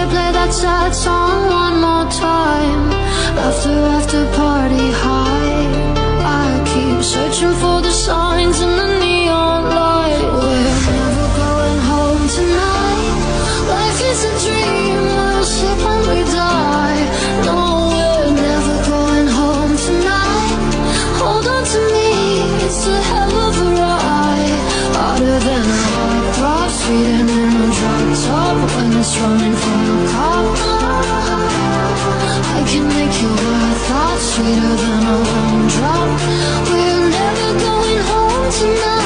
we play that sad song one more time? After party high, I keep searching for the signs in the neon light. We're never going home tonight. Life is a dream, we'll slip when we die. No, we're never going home tonight. Hold on to me, it's a hell of a ride. Harder than a hot rock, speeding in a drop top when it's running from a cop. I can make you a thought, sweeter than a raindrop. We're never going home tonight.